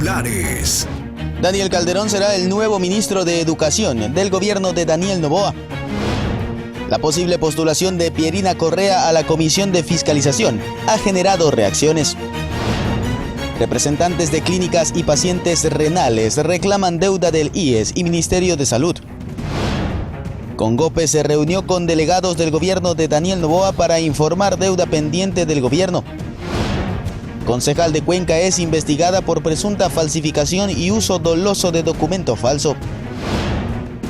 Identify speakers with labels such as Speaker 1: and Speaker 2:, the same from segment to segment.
Speaker 1: titulares.
Speaker 2: Daniel Calderón será el nuevo ministro de Educación del gobierno de Daniel Noboa. La posible postulación de Pierina Correa a la Comisión de Fiscalización ha generado reacciones. Representantes de clínicas y pacientes renales reclaman deuda del IES y Ministerio de Salud. Congope se reunió con delegados del gobierno de Daniel Noboa para informar deuda pendiente del gobierno. Concejal de Cuenca es investigada por presunta falsificación y uso doloso de documento falso.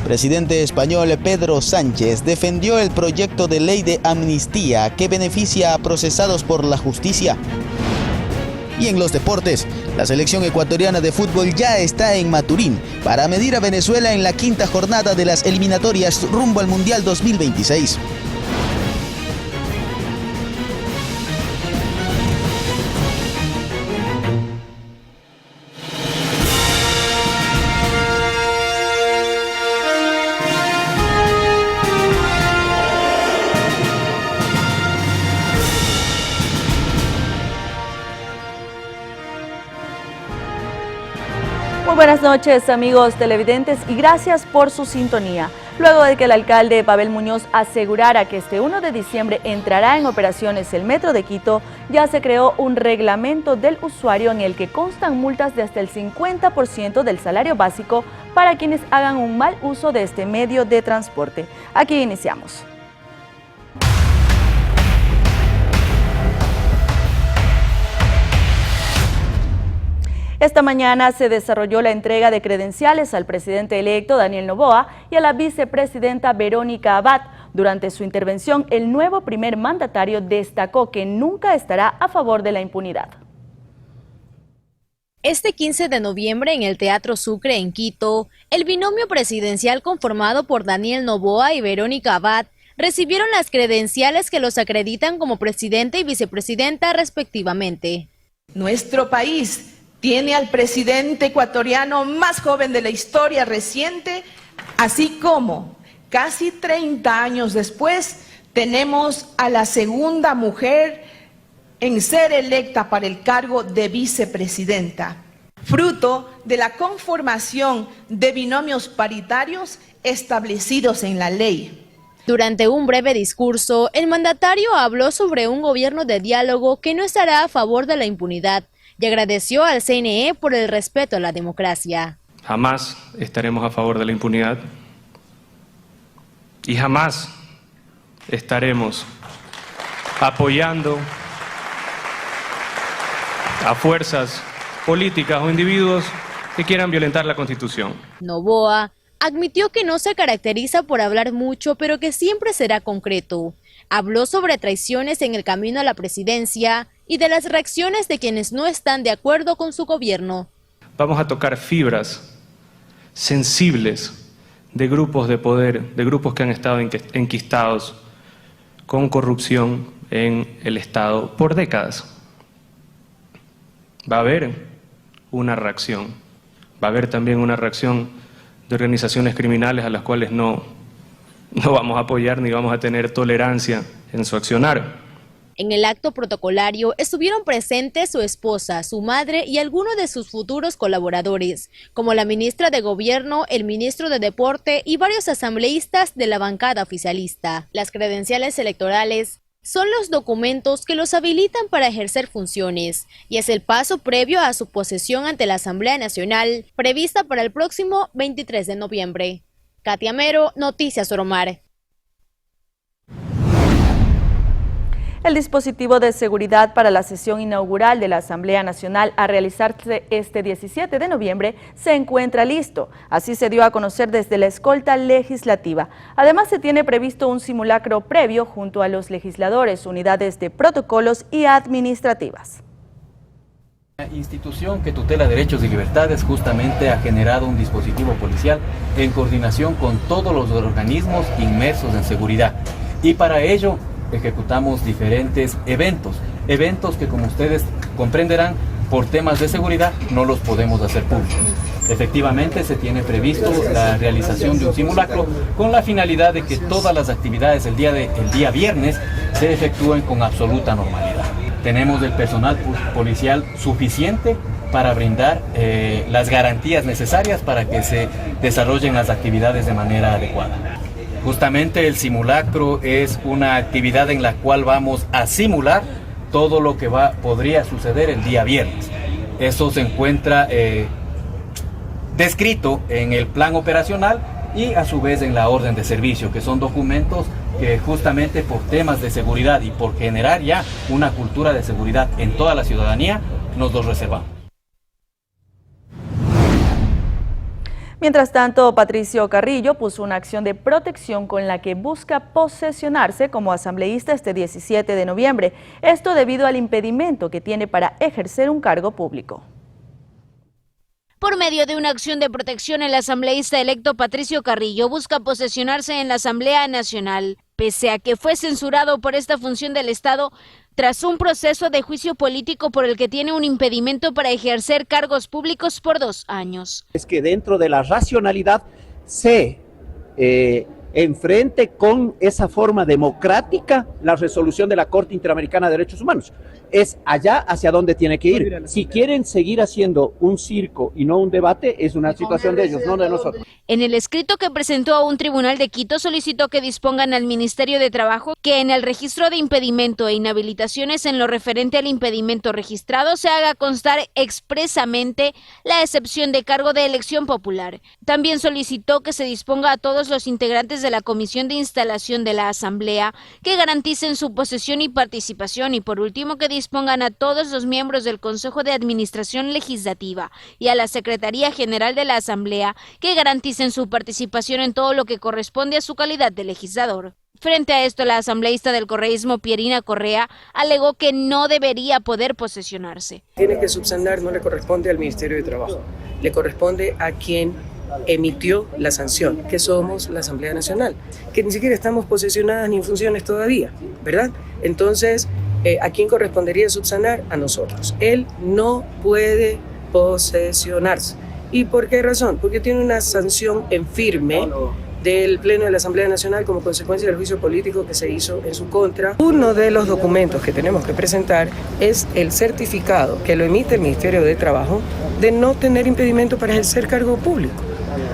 Speaker 2: Presidente español Pedro Sánchez defendió el proyecto de ley de amnistía que beneficia a procesados por la justicia. Y en los deportes, la selección ecuatoriana de fútbol ya está en Maturín para medir a Venezuela en la quinta jornada de las eliminatorias rumbo al Mundial 2026.
Speaker 3: Muy buenas noches, amigos televidentes, y gracias por su sintonía. Luego de que el alcalde Pavel Muñoz asegurara que este 1 de diciembre entrará en operaciones el Metro de Quito, ya se creó un reglamento del usuario en el que constan multas de hasta el 50% del salario básico para quienes hagan un mal uso de este medio de transporte. Aquí iniciamos. Esta mañana se desarrolló la entrega de credenciales al presidente electo Daniel Noboa y a la vicepresidenta Verónica Abad. Durante su intervención, el nuevo primer mandatario destacó que nunca estará a favor de la impunidad.
Speaker 4: Este 15 de noviembre en el Teatro Sucre en Quito, el binomio presidencial conformado por Daniel Noboa y Verónica Abad recibieron las credenciales que los acreditan como presidente y vicepresidenta respectivamente.
Speaker 5: Nuestro país tiene al presidente ecuatoriano más joven de la historia reciente, así como casi 30 años después tenemos a la segunda mujer en ser electa para el cargo de vicepresidenta, fruto de la conformación de binomios paritarios establecidos en la ley.
Speaker 4: Durante un breve discurso, el mandatario habló sobre un gobierno de diálogo que no estará a favor de la impunidad y agradeció al CNE por el respeto a la democracia.
Speaker 6: Jamás estaremos a favor de la impunidad y jamás estaremos apoyando a fuerzas políticas o individuos que quieran violentar la Constitución.
Speaker 4: Noboa admitió que no se caracteriza por hablar mucho, pero que siempre será concreto. Habló sobre traiciones en el camino a la presidencia y de las reacciones de quienes no están de acuerdo con su gobierno.
Speaker 6: Vamos a tocar fibras sensibles de grupos de poder, de grupos que han estado enquistados con corrupción en el Estado por décadas. Va a haber una reacción, va a haber también una reacción de organizaciones criminales a las cuales no vamos a apoyar ni vamos a tener tolerancia en su accionar.
Speaker 4: En el acto protocolario estuvieron presentes su esposa, su madre y algunos de sus futuros colaboradores, como la ministra de Gobierno, el ministro de Deporte y varios asambleístas de la bancada oficialista. Las credenciales electorales son los documentos que los habilitan para ejercer funciones y es el paso previo a su posesión ante la Asamblea Nacional, prevista para el próximo 23 de noviembre. Katia Mero, Noticias Oromar.
Speaker 3: El dispositivo de seguridad para la sesión inaugural de la Asamblea Nacional a realizarse este 17 de noviembre se encuentra listo. Así se dio a conocer desde la escolta legislativa. Además, se tiene previsto un simulacro previo junto a los legisladores, unidades de protocolos y administrativas.
Speaker 7: La institución que tutela derechos y libertades justamente ha generado un dispositivo policial en coordinación con todos los organismos inmersos en seguridad. Y para ello ejecutamos diferentes eventos que, como ustedes comprenderán, por temas de seguridad no los podemos hacer públicos. Efectivamente, se tiene previsto la realización de un simulacro con la finalidad de que todas las actividades el día viernes se efectúen con absoluta normalidad. Tenemos el personal policial suficiente para brindar las garantías necesarias para que se desarrollen las actividades de manera adecuada. Justamente el simulacro es una actividad en la cual vamos a simular todo lo que podría suceder el día viernes. Eso se encuentra descrito en el plan operacional y a su vez en la orden de servicio, que son documentos que justamente por temas de seguridad y por generar ya una cultura de seguridad en toda la ciudadanía, nos los reservamos.
Speaker 3: Mientras tanto, Patricio Carrillo puso una acción de protección con la que busca posesionarse como asambleísta este 17 de noviembre, esto debido al impedimento que tiene para ejercer un cargo público.
Speaker 1: Por medio de una acción de protección, el asambleísta electo Patricio Carrillo busca posesionarse en la Asamblea Nacional, pese a que fue censurado por esta función del Estado tras un proceso de juicio político por el que tiene un impedimento para ejercer cargos públicos por 2 años.
Speaker 8: Es que dentro de la racionalidad se enfrente con esa forma democrática la resolución de la Corte Interamericana de Derechos Humanos. Es allá hacia donde tiene que ir. Si quieren seguir haciendo un circo y no un debate, es una situación de ellos, no de nosotros.
Speaker 1: En el escrito que presentó a un tribunal de Quito, solicitó que dispongan al Ministerio de Trabajo que en el registro de impedimento e inhabilitaciones en lo referente al impedimento registrado se haga constar expresamente la excepción de cargo de elección popular. También solicitó que se disponga a todos los integrantes de la Comisión de Instalación de la Asamblea que garanticen su posesión y participación y por último que dispongan a todos los miembros del Consejo de Administración Legislativa y a la Secretaría General de la Asamblea que garanticen su participación en todo lo que corresponde a su calidad de legislador. Frente a esto, la asambleísta del correísmo Pierina Correa alegó que no debería poder posesionarse.
Speaker 9: Tiene que subsanar, no le corresponde al Ministerio de Trabajo, le corresponde a quien emitió la sanción, que somos la Asamblea Nacional, que ni siquiera estamos posesionadas ni en funciones todavía, ¿verdad? Entonces, ¿a quién correspondería subsanar? A nosotros. Él no puede posesionarse. ¿Y por qué razón? Porque tiene una sanción en firme del Pleno de la Asamblea Nacional como consecuencia del juicio político que se hizo en su contra. Uno de los documentos que tenemos que presentar es el certificado que lo emite el Ministerio de Trabajo de no tener impedimento para ejercer cargo público.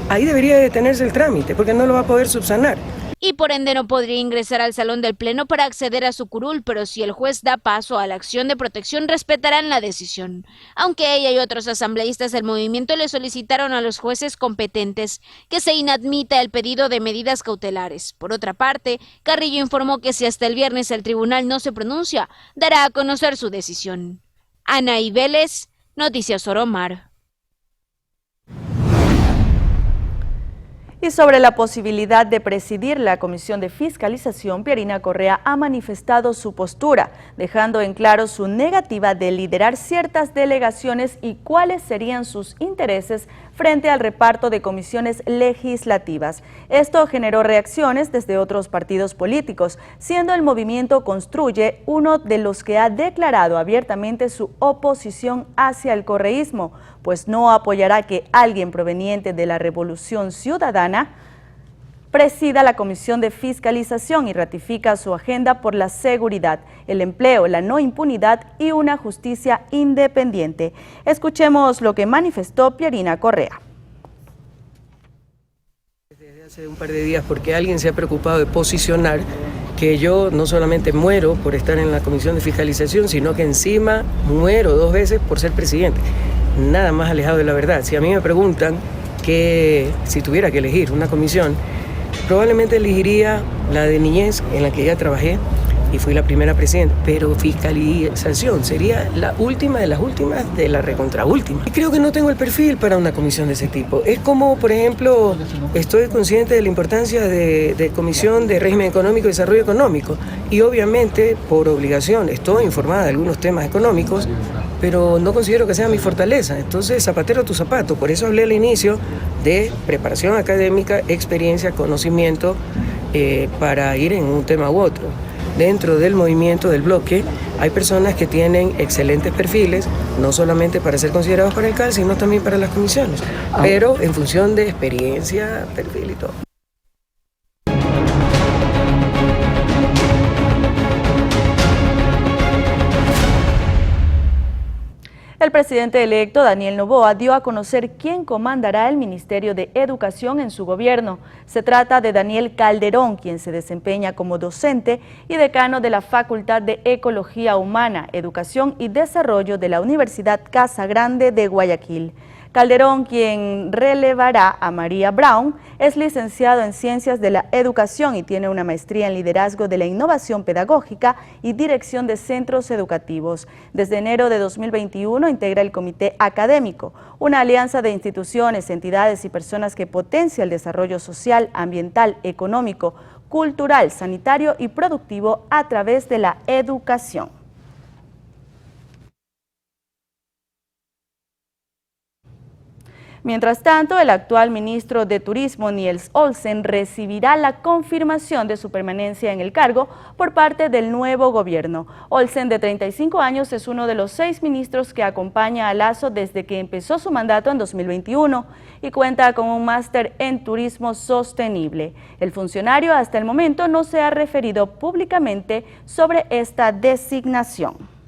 Speaker 9: Ahí debería detenerse el trámite porque no lo va a poder subsanar.
Speaker 1: Y por ende no podría ingresar al salón del Pleno para acceder a su curul, pero si el juez da paso a la acción de protección respetarán la decisión. Aunque ella y otros asambleístas del movimiento le solicitaron a los jueces competentes que se inadmita el pedido de medidas cautelares. Por otra parte, Carrillo informó que si hasta el viernes el tribunal no se pronuncia, dará a conocer su decisión. Anaí Vélez, Noticias Oromar.
Speaker 3: Y sobre la posibilidad de presidir la Comisión de Fiscalización, Pierina Correa ha manifestado su postura, dejando en claro su negativa de liderar ciertas delegaciones y cuáles serían sus intereses frente al reparto de comisiones legislativas. Esto generó reacciones desde otros partidos políticos, siendo el movimiento Construye uno de los que ha declarado abiertamente su oposición hacia el correísmo, pues no apoyará que alguien proveniente de la Revolución Ciudadana presida la Comisión de Fiscalización y ratifica su agenda por la seguridad, el empleo, la no impunidad y una justicia independiente. Escuchemos lo que manifestó Pierina Correa.
Speaker 9: Desde hace un par de días, porque alguien se ha preocupado de posicionar que yo no solamente muero por estar en la Comisión de Fiscalización, sino que encima muero 2 veces por ser presidente. Nada más alejado de la verdad. Si a mí me preguntan que si tuviera que elegir una comisión, probablemente elegiría la de niñez, en la que ya trabajé y fui la primera presidenta, pero fiscalización sería la última de las últimas de la recontraúltima. Y creo que no tengo el perfil para una comisión de ese tipo. Es como, por ejemplo, estoy consciente de la importancia de Comisión de Régimen Económico y Desarrollo Económico y obviamente por obligación estoy informada de algunos temas económicos, pero no considero que sea mi fortaleza. Entonces, zapatero a tu zapato. Por eso hablé al inicio de preparación académica, experiencia, conocimiento para ir en un tema u otro. Dentro del movimiento del bloque hay personas que tienen excelentes perfiles, no solamente para ser considerados para el CAL, sino también para las comisiones, pero en función de experiencia, perfil y todo.
Speaker 3: El El presidente electo, Daniel Noboa, dio a conocer quién comandará el Ministerio de Educación en su gobierno. Se trata de Daniel Calderón, quien se desempeña como docente y decano de la Facultad de Ecología Humana, Educación y Desarrollo de la Universidad Casa Grande de Guayaquil. Calderón, quien relevará a María Brown, es licenciado en Ciencias de la Educación y tiene una maestría en Liderazgo de la Innovación Pedagógica y Dirección de Centros Educativos. Desde enero de 2021 integra el Comité Académico, una alianza de instituciones, entidades y personas que potencia el desarrollo social, ambiental, económico, cultural, sanitario y productivo a través de la educación. Mientras tanto, el actual ministro de Turismo, Niels Olsen, recibirá la confirmación de su permanencia en el cargo por parte del nuevo gobierno. Olsen, de 35 años, es uno de los 6 ministros que acompaña a Lasso desde que empezó su mandato en 2021 y cuenta con un máster en turismo sostenible. El funcionario hasta el momento no se ha referido públicamente sobre esta designación.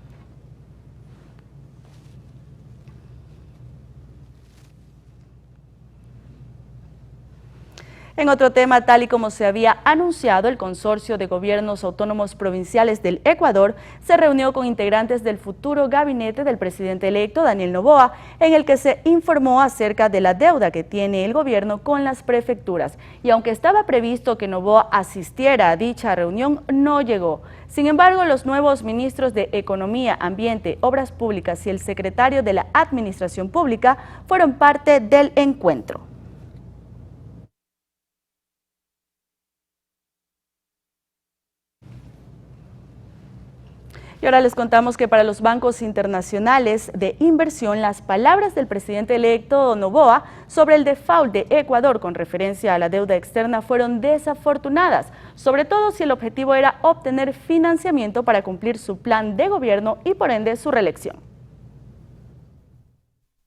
Speaker 3: En otro tema, tal y como se había anunciado, el Consorcio de Gobiernos Autónomos Provinciales del Ecuador se reunió con integrantes del futuro gabinete del presidente electo, Daniel Noboa, en el que se informó acerca de la deuda que tiene el gobierno con las prefecturas. Y aunque estaba previsto que Noboa asistiera a dicha reunión, no llegó. Sin embargo, los nuevos ministros de Economía, Ambiente, Obras Públicas y el secretario de la Administración Pública fueron parte del encuentro. Y ahora les contamos que para los bancos internacionales de inversión, las palabras del presidente electo Noboa sobre el default de Ecuador con referencia a la deuda externa fueron desafortunadas, sobre todo si el objetivo era obtener financiamiento para cumplir su plan de gobierno y por ende su reelección.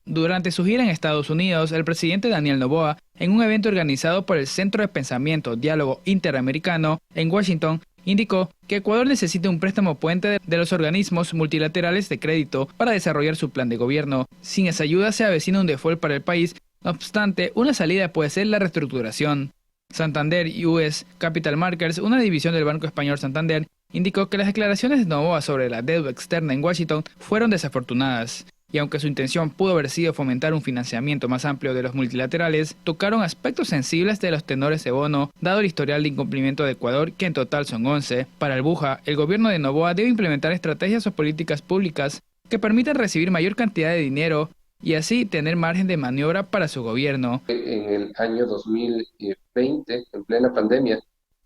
Speaker 10: Durante su gira en Estados Unidos, el presidente Daniel Noboa, en un evento organizado por el Centro de Pensamiento Diálogo Interamericano en Washington, indicó que Ecuador necesita un préstamo puente de los organismos multilaterales de crédito para desarrollar su plan de gobierno. Sin esa ayuda se avecina un default para el país, no obstante, una salida puede ser la reestructuración. Santander US Capital Markets, una división del Banco Español Santander, indicó que las declaraciones de Noboa sobre la deuda externa en Washington fueron desafortunadas. Y aunque su intención pudo haber sido fomentar un financiamiento más amplio de los multilaterales, tocaron aspectos sensibles de los tenores de bono, dado el historial de incumplimiento de Ecuador, que en total son 11. Para el Buja, el gobierno de Noboa debe implementar estrategias o políticas públicas que permitan recibir mayor cantidad de dinero y así tener margen de maniobra para su gobierno.
Speaker 11: En el año 2020, en plena pandemia,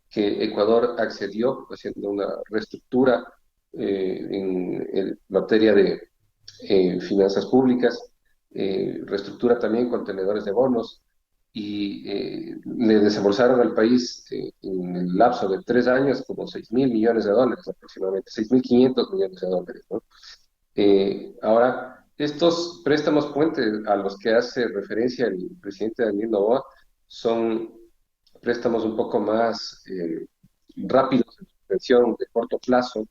Speaker 11: que Ecuador accedió haciendo una reestructura en materia de finanzas públicas, reestructura también contenedores de bonos y le desembolsaron al país en el lapso de 3 años como $6.000 millones aproximadamente, 6.500 millones de dólares, ¿no? Ahora, estos préstamos puentes a los que hace referencia el presidente Daniel Noboa son préstamos un poco más rápidos en su extensión de corto plazo.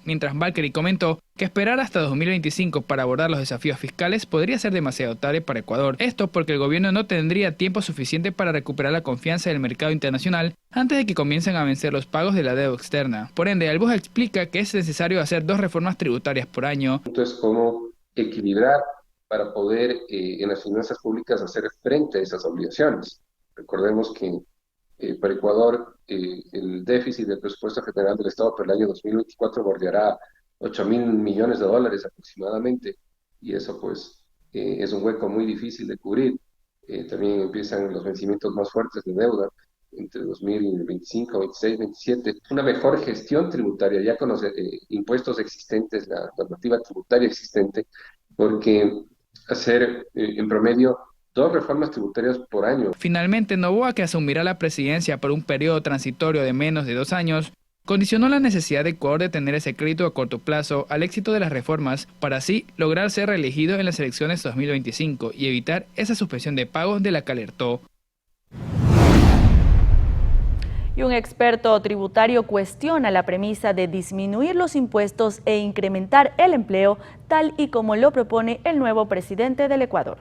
Speaker 10: Mientras Valkyrie comentó que esperar hasta 2025 para abordar los desafíos fiscales podría ser demasiado tarde para Ecuador. Esto porque el gobierno no tendría tiempo suficiente para recuperar la confianza del mercado internacional antes de que comiencen a vencer los pagos de la deuda externa. Por ende, Albuja explica que es necesario hacer 2 reformas tributarias por año.
Speaker 11: Entonces, ¿cómo equilibrar para poder en las finanzas públicas hacer frente a esas obligaciones? Recordemos que para Ecuador, el déficit del presupuesto general del Estado para el año 2024 bordeará $8.000 millones aproximadamente, y eso pues es un hueco muy difícil de cubrir. También empiezan los vencimientos más fuertes de deuda entre 2025, 26, 27. Una mejor gestión tributaria, ya con los impuestos existentes, la normativa tributaria existente, porque hacer en promedio 2 reformas tributarias por año.
Speaker 10: Finalmente, Noboa, que asumirá la presidencia por un periodo transitorio de menos de 2 años, condicionó la necesidad de Ecuador de tener ese crédito a corto plazo al éxito de las reformas para así lograr ser reelegido en las elecciones 2025 y evitar esa suspensión de pagos de la que alertó.
Speaker 3: Y un experto tributario cuestiona la premisa de disminuir los impuestos e incrementar el empleo, tal y como lo propone el nuevo presidente del Ecuador.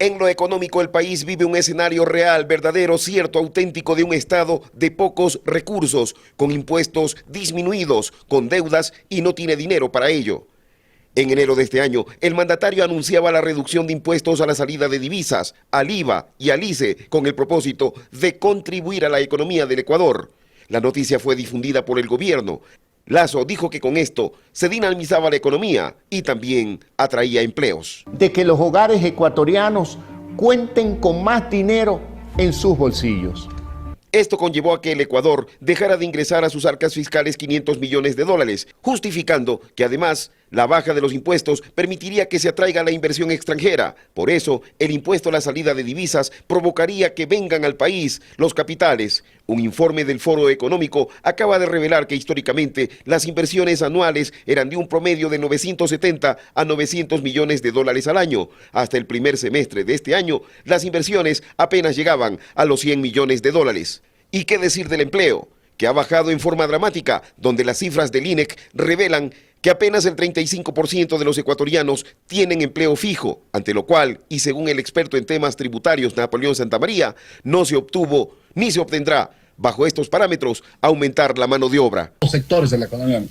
Speaker 12: En lo económico, el país vive un escenario real, verdadero, cierto, auténtico de un Estado de pocos recursos, con impuestos disminuidos, con deudas y no tiene dinero para ello. En enero de este año, el mandatario anunciaba la reducción de impuestos a la salida de divisas, al IVA y al ICE, con el propósito de contribuir a la economía del Ecuador. La noticia fue difundida por el gobierno. Lasso dijo que con esto se dinamizaba la economía y también atraía empleos.
Speaker 13: De que los hogares ecuatorianos cuenten con más dinero en sus bolsillos.
Speaker 12: Esto conllevó a que el Ecuador dejara de ingresar a sus arcas fiscales 500 millones de dólares, justificando que además la baja de los impuestos permitiría que se atraiga la inversión extranjera. Por eso, el impuesto a la salida de divisas provocaría que vengan al país los capitales. Un informe del Foro Económico acaba de revelar que históricamente las inversiones anuales eran de un promedio de 970 a 900 millones de dólares al año. Hasta el primer semestre de este año, las inversiones apenas llegaban a los 100 millones de dólares. ¿Y qué decir del empleo?, que ha bajado en forma dramática, donde las cifras del INEC revelan que apenas el 35% de los ecuatorianos tienen empleo fijo, ante lo cual, y según el experto en temas tributarios Napoleón Santamaría, no se obtuvo ni se obtendrá, bajo estos parámetros, aumentar la mano de obra.
Speaker 14: Los sectores de la economía.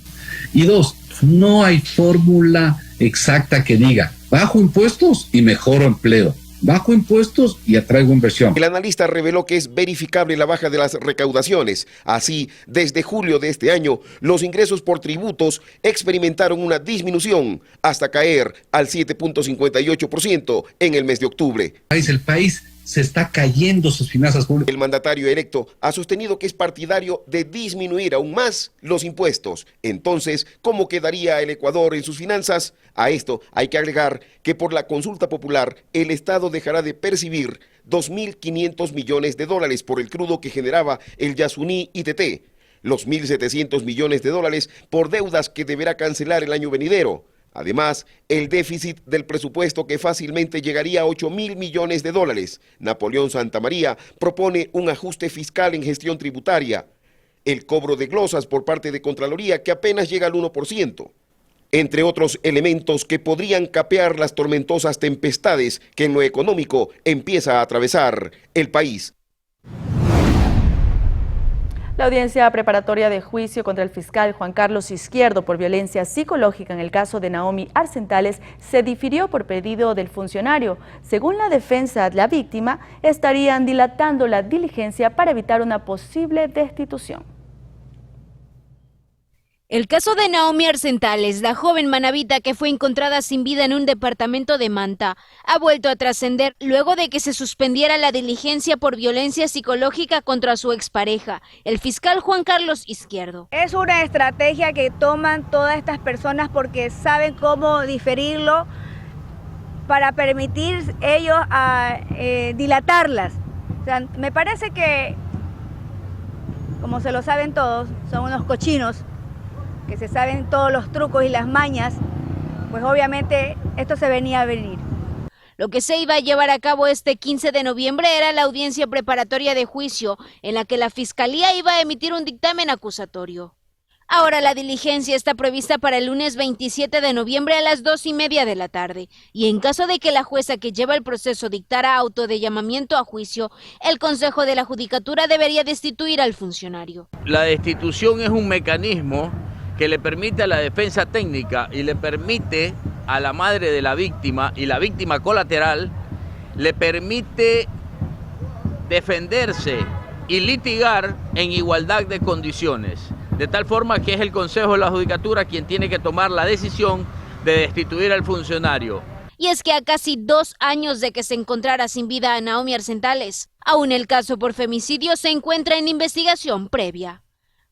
Speaker 14: Y dos, no hay fórmula exacta que diga bajo impuestos y mejor empleo. Bajo impuestos y atraigo inversión.
Speaker 12: El analista reveló que es verificable la baja de las recaudaciones. Así, desde julio de este año, los ingresos por tributos experimentaron una disminución hasta caer al 7.58% en el mes de octubre.
Speaker 14: El país se está cayendo sus finanzas públicas.
Speaker 12: El mandatario electo ha sostenido que es partidario de disminuir aún más los impuestos. Entonces, ¿cómo quedaría el Ecuador en sus finanzas? A esto hay que agregar que por la consulta popular, el Estado dejará de percibir 2.500 millones de dólares por el crudo que generaba el Yasuní ITT, los 1.700 millones de dólares por deudas que deberá cancelar el año venidero. Además, el déficit del presupuesto que fácilmente llegaría a 8.000 millones de dólares. Napoleón Santamaría propone un ajuste fiscal en gestión tributaria, el cobro de glosas por parte de Contraloría que apenas llega al 1%, entre otros elementos que podrían capear las tormentosas tempestades que en lo económico empieza a atravesar el país.
Speaker 3: La audiencia preparatoria de juicio contra el fiscal Juan Carlos Izquierdo por violencia psicológica en el caso de Naomi Arsentales se difirió por pedido del funcionario. Según la defensa de la víctima, estarían dilatando la diligencia para evitar una posible destitución.
Speaker 1: El caso de Naomi Arsentales, la joven manabita que fue encontrada sin vida en un departamento de Manta, ha vuelto a trascender luego de que se suspendiera la diligencia por violencia psicológica contra su expareja, el fiscal Juan Carlos Izquierdo.
Speaker 15: Es una estrategia que toman todas estas personas porque saben cómo diferirlo para permitir ellos dilatarlas. O sea, me parece que, como se lo saben todos, son unos cochinos que se saben todos los trucos y las mañas, pues obviamente esto se venía a venir.
Speaker 1: Lo que se iba a llevar a cabo este 15 de noviembre era la audiencia preparatoria de juicio, en la que la Fiscalía iba a emitir un dictamen acusatorio. Ahora la diligencia está prevista para el lunes 27 de noviembre a las 2:30 de la tarde, y en caso de que la jueza que lleva el proceso dictara auto de llamamiento a juicio, el Consejo de la Judicatura debería destituir al funcionario.
Speaker 16: La destitución es un mecanismo que le permite a la defensa técnica y le permite a la madre de la víctima y la víctima colateral, le permite defenderse y litigar en igualdad de condiciones, de tal forma que es el Consejo de la Judicatura quien tiene que tomar la decisión de destituir al funcionario.
Speaker 1: Y es que a casi 2 años de que se encontrara sin vida a Naomi Arsentales, aún el caso por femicidio se encuentra en investigación previa.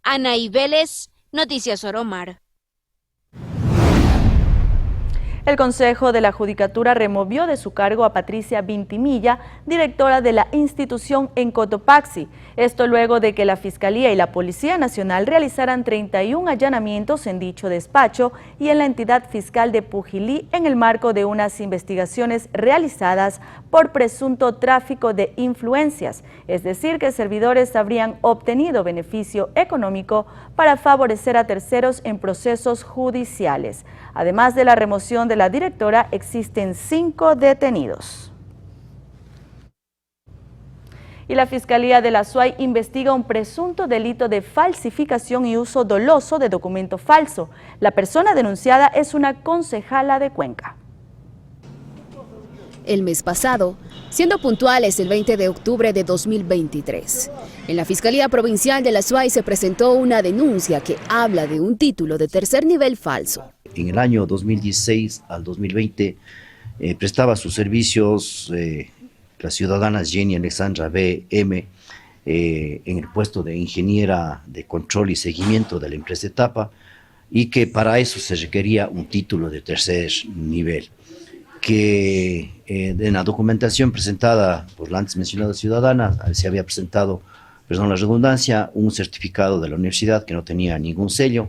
Speaker 1: Anaí Vélez, Noticias Oromar.
Speaker 3: El Consejo de la Judicatura removió de su cargo a Patricia Vintimilla, directora de la institución en Cotopaxi. Esto luego de que la Fiscalía y la Policía Nacional realizaran 31 allanamientos en dicho despacho y en la entidad fiscal de Pujilí en el marco de unas investigaciones realizadas por presunto tráfico de influencias, es decir, que servidores habrían obtenido beneficio económico para favorecer a terceros en procesos judiciales. Además de la remoción de la directora, existen 5 detenidos. Y la Fiscalía de la SUAY investiga un presunto delito de falsificación y uso doloso de documento falso. La persona denunciada es una concejala de Cuenca.
Speaker 17: El mes pasado, siendo puntuales el 20 de octubre de 2023, en la Fiscalía Provincial de la SUAY se presentó una denuncia que habla de un título de tercer nivel falso.
Speaker 18: En el año 2016 al 2020 prestaba sus servicios la ciudadana Jenny Alexandra B.M. En el puesto de ingeniera de control y seguimiento de la empresa Etapa, y que para eso se requería un título de tercer nivel, que en la documentación presentada por la antes mencionada ciudadana se había presentado, perdón la redundancia, un certificado de la universidad que no tenía ningún sello,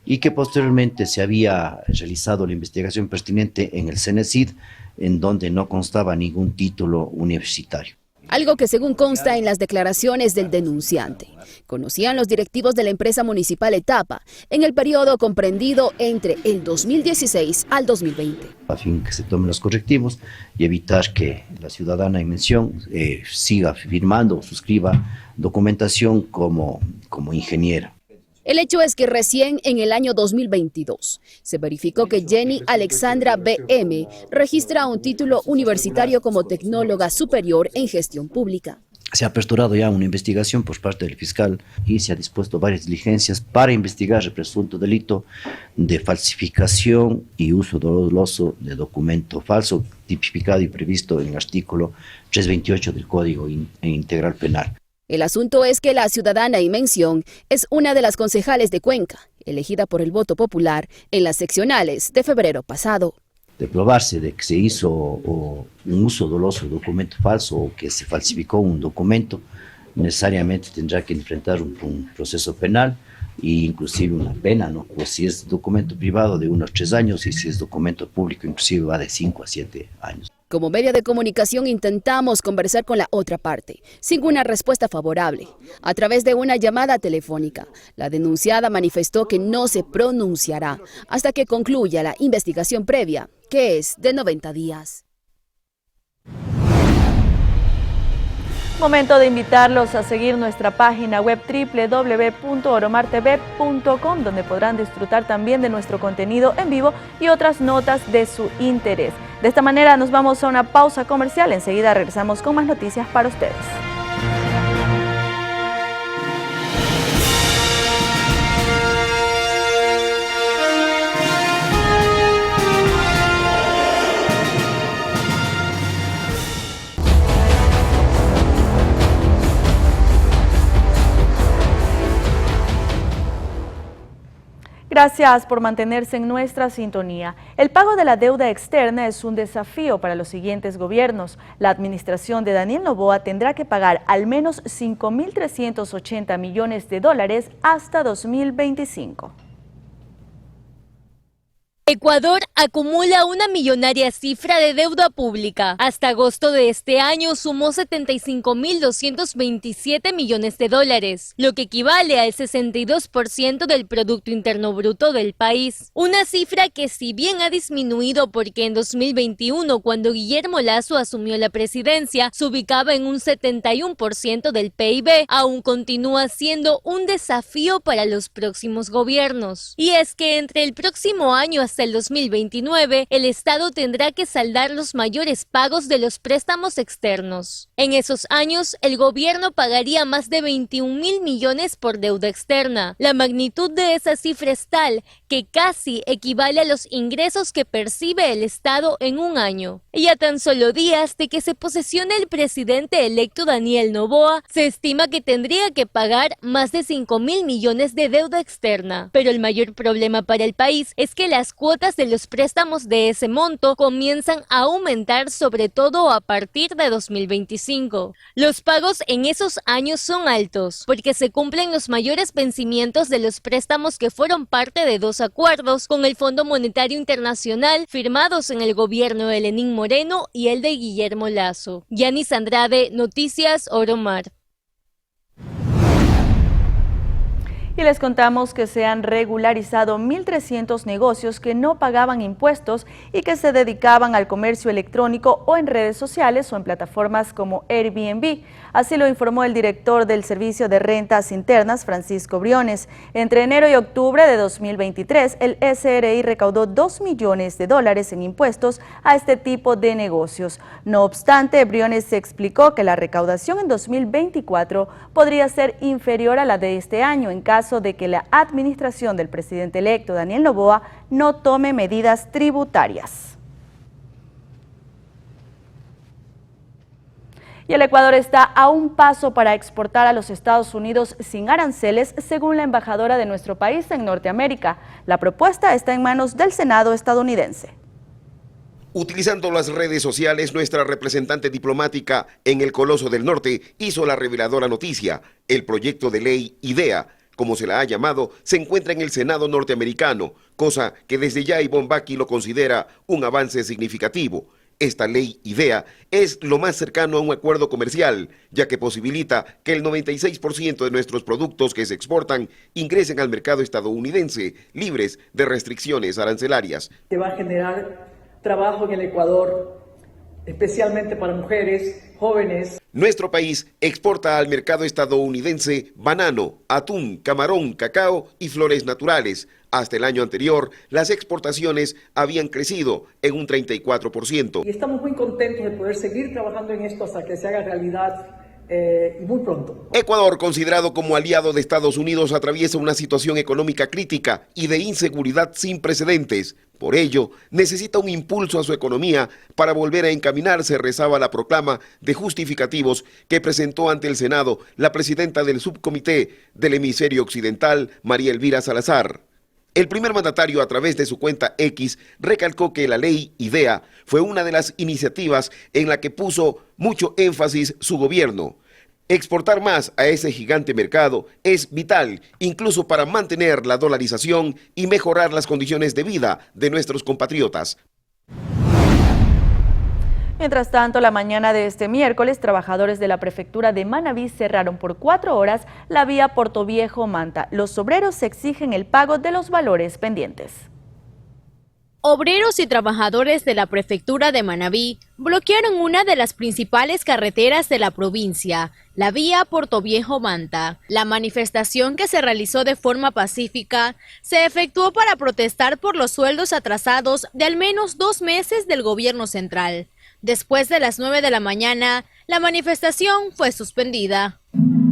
Speaker 18: y que posteriormente se había realizado la investigación pertinente en el CENESID, en donde no constaba ningún título universitario.
Speaker 17: Algo que según consta en las declaraciones del denunciante, conocían los directivos de la empresa municipal Etapa en el periodo comprendido entre el 2016 al 2020.
Speaker 18: A fin que se tomen los correctivos y evitar que la ciudadana en mención siga firmando o suscriba documentación como ingeniera.
Speaker 17: El hecho es que recién en el año 2022 se verificó que Jenny Alexandra B.M. registra un título universitario como tecnóloga superior en gestión pública.
Speaker 18: Se ha aperturado ya una investigación por parte del fiscal y se ha dispuesto varias diligencias para investigar el presunto delito de falsificación y uso doloso de documento falso, tipificado y previsto en el artículo 328 del Código Integral Penal.
Speaker 17: El asunto es que la ciudadana en mención es una de las concejales de Cuenca, elegida por el voto popular en las seccionales de febrero pasado.
Speaker 18: De probarse de que se hizo un uso doloso de documento falso o que se falsificó un documento, necesariamente tendrá que enfrentar un proceso penal e inclusive una pena, ¿no? Pues si es documento privado de 1 a 3 años y si es documento público inclusive va de 5 a 7 años.
Speaker 17: Como medio de comunicación intentamos conversar con la otra parte, sin una respuesta favorable. A través de una llamada telefónica, la denunciada manifestó que no se pronunciará hasta que concluya la investigación previa, que es de 90 días.
Speaker 3: Momento de invitarlos a seguir nuestra página web www.oromartv.com, donde podrán disfrutar también de nuestro contenido en vivo y otras notas de su interés. De esta manera nos vamos a una pausa comercial. Enseguida regresamos con más noticias para ustedes. Gracias por mantenerse en nuestra sintonía. El pago de la deuda externa es un desafío para los siguientes gobiernos. La administración de Daniel Noboa tendrá que pagar al menos $5.380 millones hasta 2025.
Speaker 19: Ecuador acumula una millonaria cifra de deuda pública. Hasta agosto de este año sumó $75.227 millones, lo que equivale al 62% del Producto Interno Bruto del país. Una cifra que si bien ha disminuido porque en 2021, cuando Guillermo Lasso asumió la presidencia, se ubicaba en un 71% del PIB, aún continúa siendo un desafío para los próximos gobiernos. Y es que entre el próximo año hasta el 2029, el Estado tendrá que saldar los mayores pagos de los préstamos externos. En esos años, el gobierno pagaría más de 21.000 millones por deuda externa. La magnitud de esa cifra es tal que casi equivale a los ingresos que percibe el Estado en un año. Y a tan solo días de que se posesione el presidente electo Daniel Noboa, se estima que tendría que pagar más de 5.000 millones de deuda externa. Pero el mayor problema para el país es que las cuotas cuotas de los préstamos de ese monto comienzan a aumentar, sobre todo a partir de 2025. Los pagos en esos años son altos, porque se cumplen los mayores vencimientos de los préstamos que fueron parte de 2 acuerdos con el Fondo Monetario Internacional firmados en el gobierno de Lenín Moreno y el de Guillermo Lasso. Yanis Andrade, Noticias Oro Mar.
Speaker 3: Y les contamos que se han regularizado 1.300 negocios que no pagaban impuestos y que se dedicaban al comercio electrónico o en redes sociales o en plataformas como Airbnb. Así lo informó el director del Servicio de Rentas Internas, Francisco Briones. Entre enero y octubre de 2023, el SRI recaudó $2 millones en impuestos a este tipo de negocios. No obstante, Briones explicó que la recaudación en 2024 podría ser inferior a la de este año en caso de que la administración del presidente electo Daniel Noboa no tome medidas tributarias. Y el Ecuador está a un paso para exportar a los Estados Unidos sin aranceles, según la embajadora de nuestro país en Norteamérica. La propuesta está en manos del Senado estadounidense.
Speaker 12: Utilizando las redes sociales, nuestra representante diplomática en el Coloso del Norte hizo la reveladora noticia. El proyecto de ley IDEA, como se la ha llamado, se encuentra en el Senado norteamericano, cosa que desde ya Ivonne Baki lo considera un avance significativo. Esta ley IDEA es lo más cercano a un acuerdo comercial, ya que posibilita que el 96% de nuestros productos que se exportan ingresen al mercado estadounidense, libres de restricciones arancelarias.
Speaker 20: Que va a generar trabajo en el Ecuador, especialmente para mujeres, jóvenes.
Speaker 12: Nuestro país exporta al mercado estadounidense banano, atún, camarón, cacao y flores naturales. Hasta el año anterior, las exportaciones habían crecido en un 34%.
Speaker 20: Y estamos muy contentos de poder seguir trabajando en esto hasta que se haga realidad y muy pronto.
Speaker 12: Ecuador, considerado como aliado de Estados Unidos, atraviesa una situación económica crítica y de inseguridad sin precedentes. Por ello, necesita un impulso a su economía para volver a encaminarse, rezaba la proclama de justificativos que presentó ante el Senado la presidenta del subcomité del hemisferio occidental, María Elvira Salazar. El primer mandatario, a través de su cuenta X, recalcó que la ley IDEA fue una de las iniciativas en la que puso mucho énfasis su gobierno. Exportar más a ese gigante mercado es vital, incluso para mantener la dolarización y mejorar las condiciones de vida de nuestros compatriotas.
Speaker 3: Mientras tanto, la mañana de este miércoles, trabajadores de la prefectura de Manabí cerraron por 4 horas la vía Portoviejo-Manta. Los obreros exigen el pago de los valores pendientes.
Speaker 4: Obreros y trabajadores de la prefectura de Manabí bloquearon una de las principales carreteras de la provincia, la vía Portoviejo-Manta. La manifestación, que se realizó de forma pacífica, se efectuó para protestar por los sueldos atrasados de al menos 2 meses del gobierno central. Después de las 9 de la mañana, la manifestación fue suspendida.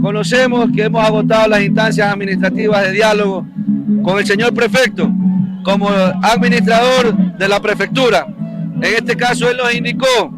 Speaker 21: Conocemos que hemos agotado las instancias administrativas de diálogo con el señor prefecto como administrador de la prefectura. En este caso, él nos indicó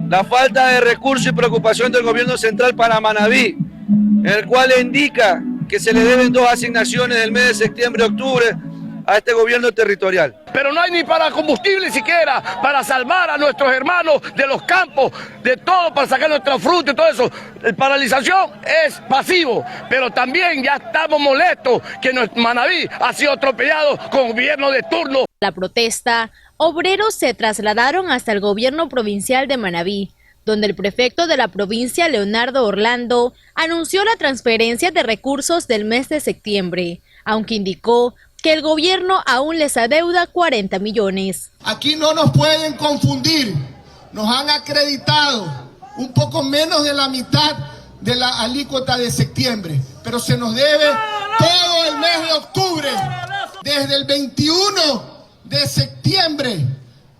Speaker 21: la falta de recursos y preocupación del gobierno central para Manabí, en el cual le indica que se le deben 2 asignaciones del mes de septiembre y octubre a este gobierno territorial.
Speaker 22: Pero no hay ni para combustible siquiera, para salvar a nuestros hermanos de los campos, de todo, para sacar nuestra fruta y todo eso. La paralización es pasivo, pero también ya estamos molestos que nuestro Manabí ha sido atropellado con gobierno de turno.
Speaker 4: La protesta, obreros se trasladaron hasta el gobierno provincial de Manabí, donde el prefecto de la provincia, Leonardo Orlando, anunció la transferencia de recursos del mes de septiembre, aunque indicó que el gobierno aún les adeuda 40 millones.
Speaker 23: Aquí no nos pueden confundir, nos han acreditado un poco menos de la mitad de la alícuota de septiembre, pero se nos debe todo el mes de octubre. Desde el 21 de septiembre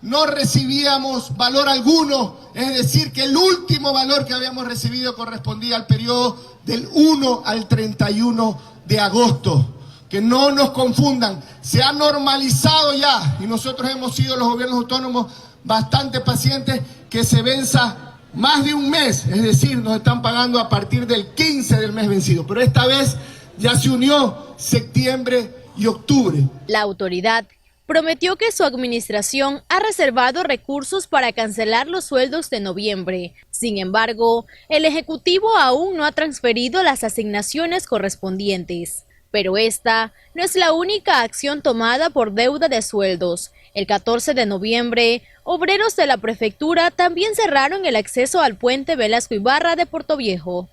Speaker 23: no recibíamos valor alguno, es decir, que el último valor que habíamos recibido correspondía al periodo del 1 al 31 de agosto. Que no nos confundan, se ha normalizado ya y nosotros hemos sido los gobiernos autónomos bastante pacientes que se venza más de un mes, es decir, nos están pagando a partir del 15 del mes vencido, pero esta vez ya se unió septiembre y octubre.
Speaker 4: La autoridad prometió que su administración ha reservado recursos para cancelar los sueldos de noviembre. Sin embargo, el Ejecutivo aún no ha transferido las asignaciones correspondientes. Pero esta no es la única acción tomada por deuda de sueldos. El 14 de noviembre, obreros de la prefectura también cerraron el acceso al puente Velasco Ibarra de Portoviejo.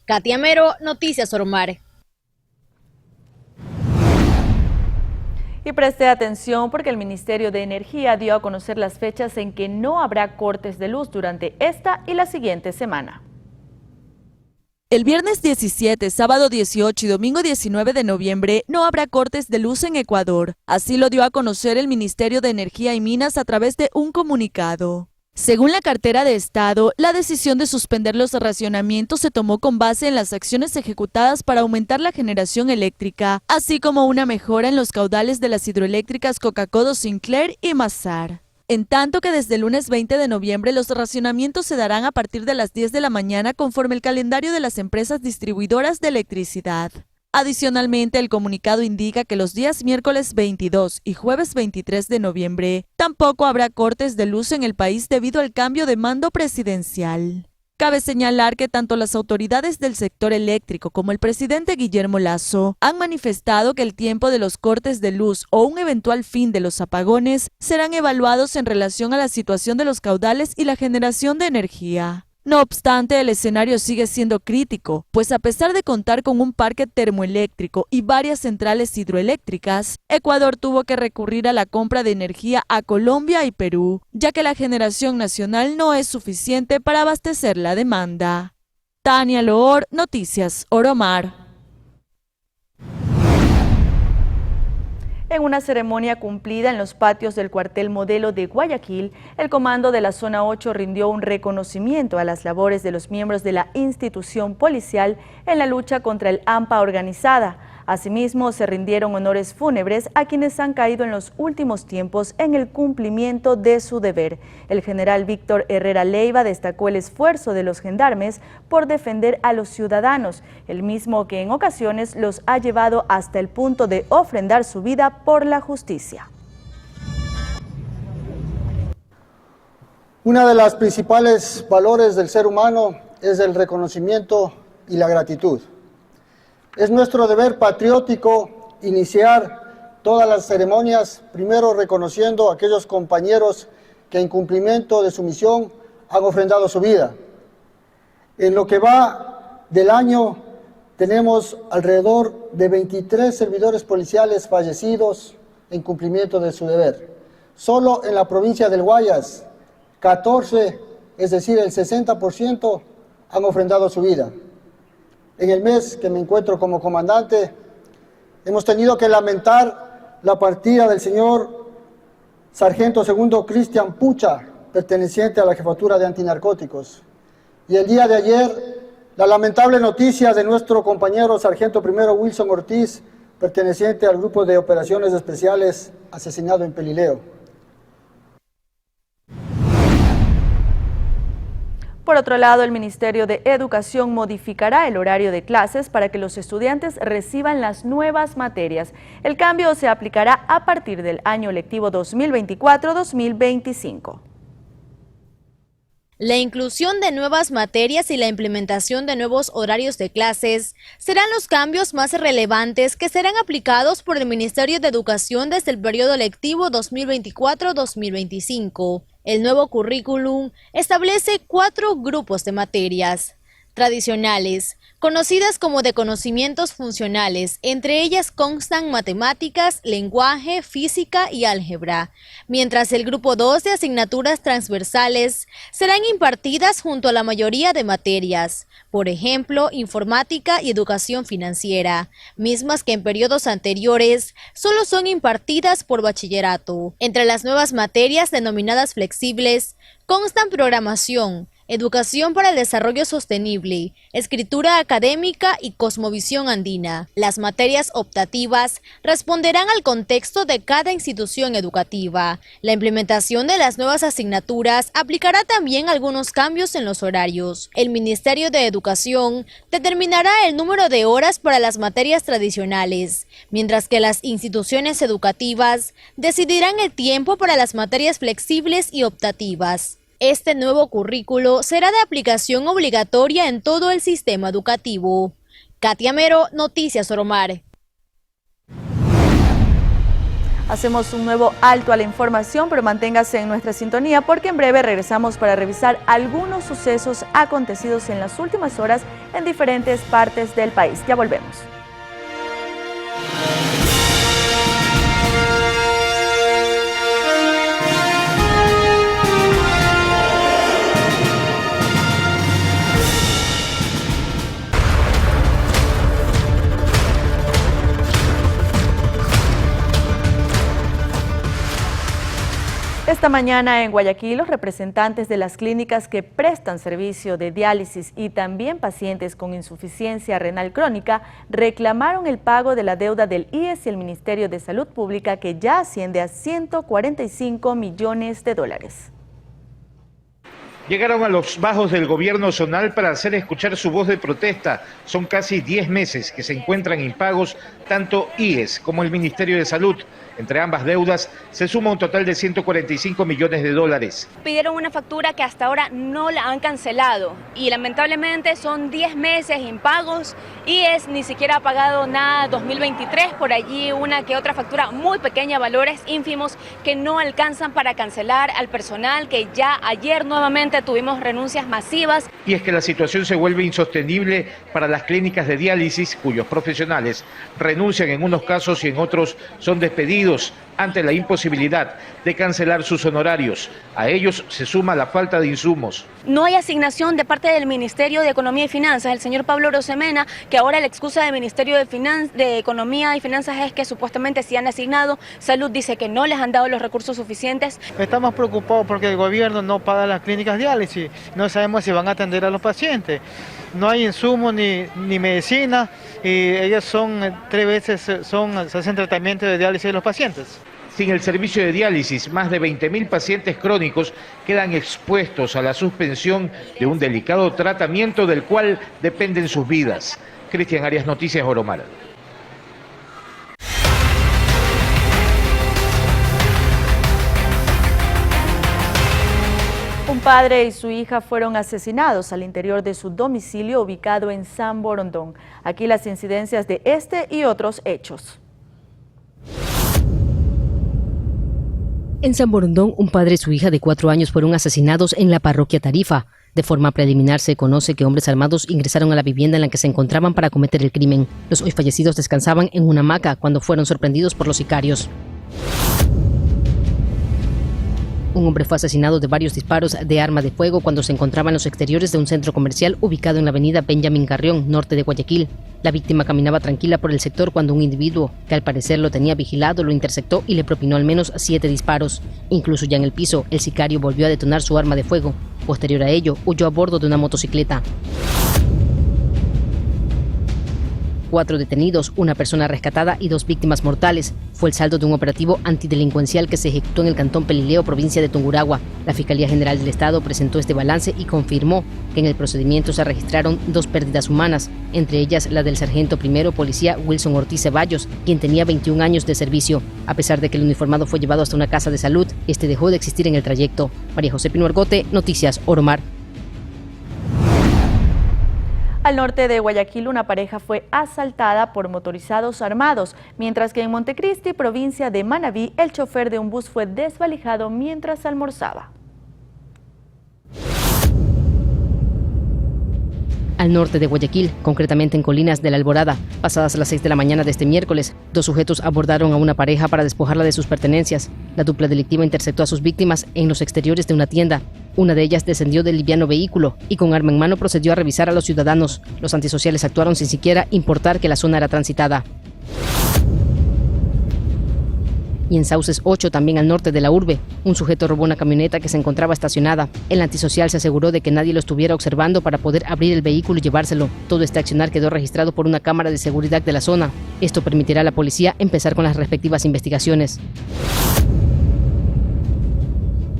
Speaker 4: Katia Mero, Noticias Oromar.
Speaker 3: Y preste atención porque el Ministerio de Energía dio a conocer las fechas en que no habrá cortes de luz durante esta y la siguiente semana. El viernes 17, sábado 18 y domingo 19 de noviembre no habrá cortes de luz en Ecuador. Así lo dio a conocer el Ministerio de Energía y Minas a través de un comunicado. Según la cartera de Estado, la decisión de suspender los racionamientos se tomó con base en las acciones ejecutadas para aumentar la generación eléctrica, así como una mejora en los caudales de las hidroeléctricas Coca-Codo, Sinclair y Mazar. En tanto que desde el lunes 20 de noviembre los racionamientos se darán a partir de las 10 de la mañana conforme el calendario de las empresas distribuidoras de electricidad. Adicionalmente, el comunicado indica que los días miércoles 22 y jueves 23 de noviembre tampoco habrá cortes de luz en el país debido al cambio de mando presidencial. Cabe señalar que tanto las autoridades del sector eléctrico como el presidente Guillermo Lasso han manifestado que el tiempo de los cortes de luz o un eventual fin de los apagones serán evaluados en relación a la situación de los caudales y la generación de energía. No obstante, el escenario sigue siendo crítico, pues a pesar de contar con un parque termoeléctrico y varias centrales hidroeléctricas, Ecuador tuvo que recurrir a la compra de energía a Colombia y Perú, ya que la generación nacional no es suficiente para abastecer la demanda. Tania Loor, Noticias Oromar. En una ceremonia cumplida en los patios del cuartel modelo de Guayaquil, el comando de la Zona 8 rindió un reconocimiento a las labores de los miembros de la institución policial en la lucha contra el AMPA organizada. Asimismo, se rindieron honores fúnebres a quienes han caído en los últimos tiempos en el cumplimiento de su deber. El general Víctor Herrera Leiva destacó el esfuerzo de los gendarmes por defender a los ciudadanos, el mismo que en ocasiones los ha llevado hasta el punto de ofrendar su vida por la justicia.
Speaker 2: Una de las principales valores del ser humano es el reconocimiento y la gratitud. Es nuestro deber patriótico iniciar todas las ceremonias, primero reconociendo a aquellos compañeros que en cumplimiento de su misión han ofrendado su vida. En lo que va del año tenemos alrededor de 23 servidores policiales fallecidos en cumplimiento de su deber. Solo en la provincia del Guayas, 14, es decir, el 60%, han ofrendado su vida. En el mes que me encuentro como comandante, hemos tenido que lamentar la partida del señor Sargento Segundo Cristian Pucha, perteneciente a la Jefatura de Antinarcóticos. Y el día de ayer, la lamentable noticia de nuestro compañero Sargento Primero Wilson Ortiz, perteneciente al Grupo de Operaciones Especiales, asesinado en Pelileo.
Speaker 3: Por otro lado, el Ministerio de Educación modificará el horario de clases para que los estudiantes reciban las nuevas materias. El cambio se aplicará a partir del año lectivo 2024-2025.
Speaker 4: La inclusión de nuevas materias y la implementación de nuevos horarios de clases serán los cambios más relevantes que serán aplicados por el Ministerio de Educación desde el periodo lectivo 2024-2025. El nuevo currículum establece 4 grupos de materias tradicionales, conocidas como de conocimientos funcionales. Entre ellas constan matemáticas, lenguaje, física y álgebra, mientras el grupo 2 de asignaturas transversales serán impartidas junto a la mayoría de materias, por ejemplo, informática y educación financiera, mismas que en periodos anteriores solo son impartidas por bachillerato. Entre las nuevas materias denominadas flexibles constan programación, Educación para el Desarrollo Sostenible, Escritura Académica y Cosmovisión Andina. Las materias optativas responderán al contexto de cada institución educativa. La implementación de las nuevas asignaturas aplicará también algunos cambios en los horarios. El Ministerio de Educación determinará el número de horas para las materias tradicionales, mientras que las instituciones educativas decidirán el tiempo para las materias flexibles y optativas. Este nuevo currículo será de aplicación obligatoria en todo el sistema educativo. Katia Mero, Noticias Oromar.
Speaker 3: Hacemos un nuevo alto a la información, pero manténgase en nuestra sintonía porque en breve regresamos para revisar algunos sucesos acontecidos en las últimas horas en diferentes partes del país. Ya volvemos. Esta mañana en Guayaquil, los representantes de las clínicas que prestan servicio de diálisis y también pacientes con insuficiencia renal crónica reclamaron el pago de la deuda del IES y el Ministerio de Salud Pública, que ya asciende a 145 millones de dólares.
Speaker 5: Llegaron a los bajos del gobierno zonal para hacer escuchar su voz de protesta. Son casi 10 meses que se encuentran impagos tanto IES como el Ministerio de Salud. Entre ambas deudas se suma un total de 145 millones de dólares.
Speaker 6: Pidieron una factura que hasta ahora no la han cancelado y lamentablemente son 10 meses impagos. IES ni siquiera ha pagado nada 2023, por allí una que otra factura muy pequeña, valores ínfimos que no alcanzan para cancelar al personal, que ya ayer nuevamente tuvimos renuncias masivas.
Speaker 5: Y es que la situación se vuelve insostenible para las clínicas de diálisis, cuyos profesionales renuncian en unos casos y en otros son despedidos ante la imposibilidad de cancelar sus honorarios. A ellos se suma la falta de insumos.
Speaker 6: No hay asignación de parte del Ministerio de Economía y Finanzas. El señor Pablo Rosemena, que ahora la excusa del Ministerio de Economía y Finanzas es que supuestamente sí han asignado, Salud dice que no les han dado los recursos suficientes.
Speaker 7: Estamos preocupados porque el gobierno no paga las clínicas de diálisis, no sabemos si van a atender a los pacientes. No hay insumos ni medicina y ellos son 3 veces, se hacen tratamiento de diálisis de los pacientes.
Speaker 5: Sin el servicio de diálisis, más de 20.000 pacientes crónicos quedan expuestos a la suspensión de un delicado tratamiento del cual dependen sus vidas. Cristian Arias, Noticias Oromar.
Speaker 3: Un padre y su hija fueron asesinados al interior de su domicilio ubicado en San Borondón. Aquí las incidencias de este y otros hechos.
Speaker 24: En San Borondón, un padre y su hija de 4 años fueron asesinados en la parroquia Tarifa. De forma preliminar se conoce que hombres armados ingresaron a la vivienda en la que se encontraban para cometer el crimen. Los hoy fallecidos descansaban en una hamaca cuando fueron sorprendidos por los sicarios. Un hombre fue asesinado de varios disparos de arma de fuego cuando se encontraba en los exteriores de un centro comercial ubicado en la avenida Benjamín Carrión, norte de Guayaquil. La víctima caminaba tranquila por el sector cuando un individuo, que al parecer lo tenía vigilado, lo interceptó y le propinó al menos 7 disparos. Incluso ya en el piso, el sicario volvió a detonar su arma de fuego. Posterior a ello, huyó a bordo de una motocicleta. 4 detenidos, una persona rescatada y 2 víctimas mortales. Fue el saldo de un operativo antidelincuencial que se ejecutó en el cantón Pelileo, provincia de Tungurahua. La Fiscalía General del Estado presentó este balance y confirmó que en el procedimiento se registraron 2 pérdidas humanas, entre ellas la del sargento primero policía Wilson Ortiz Ceballos, quien tenía 21 años de servicio. A pesar de que el uniformado fue llevado hasta una casa de salud, este dejó de existir en el trayecto. María José Pino Argote, Noticias Oromar.
Speaker 3: Al norte de Guayaquil, una pareja fue asaltada por motorizados armados, mientras que en Montecristi, provincia de Manabí, el chofer de un bus fue desvalijado mientras almorzaba.
Speaker 24: Al norte de Guayaquil, concretamente en Colinas de la Alborada, pasadas las 6 de la mañana de este miércoles, 2 sujetos abordaron a una pareja para despojarla de sus pertenencias. La dupla delictiva interceptó a sus víctimas en los exteriores de una tienda. Una de ellas descendió del liviano vehículo y con arma en mano procedió a revisar a los ciudadanos. Los antisociales actuaron sin siquiera importar que la zona era transitada. Y en Sauces 8, también al norte de la urbe, un sujeto robó una camioneta que se encontraba estacionada. El antisocial se aseguró de que nadie lo estuviera observando para poder abrir el vehículo y llevárselo. Todo este accionar quedó registrado por una cámara de seguridad de la zona. Esto permitirá a la policía empezar con las respectivas investigaciones.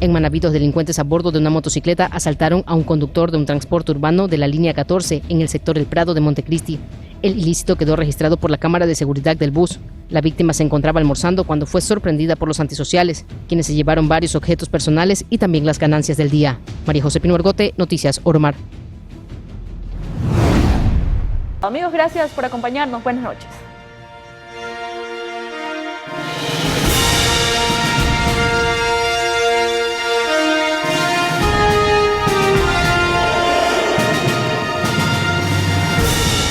Speaker 24: En Manabí, 2 delincuentes a bordo de una motocicleta asaltaron a un conductor de un transporte urbano de la línea 14 en el sector El Prado de Montecristi. El ilícito quedó registrado por la cámara de seguridad del bus. La víctima se encontraba almorzando cuando fue sorprendida por los antisociales, quienes se llevaron varios objetos personales y también las ganancias del día. María José Pino Argote, Noticias Oromar.
Speaker 3: Amigos, gracias por acompañarnos. Buenas noches.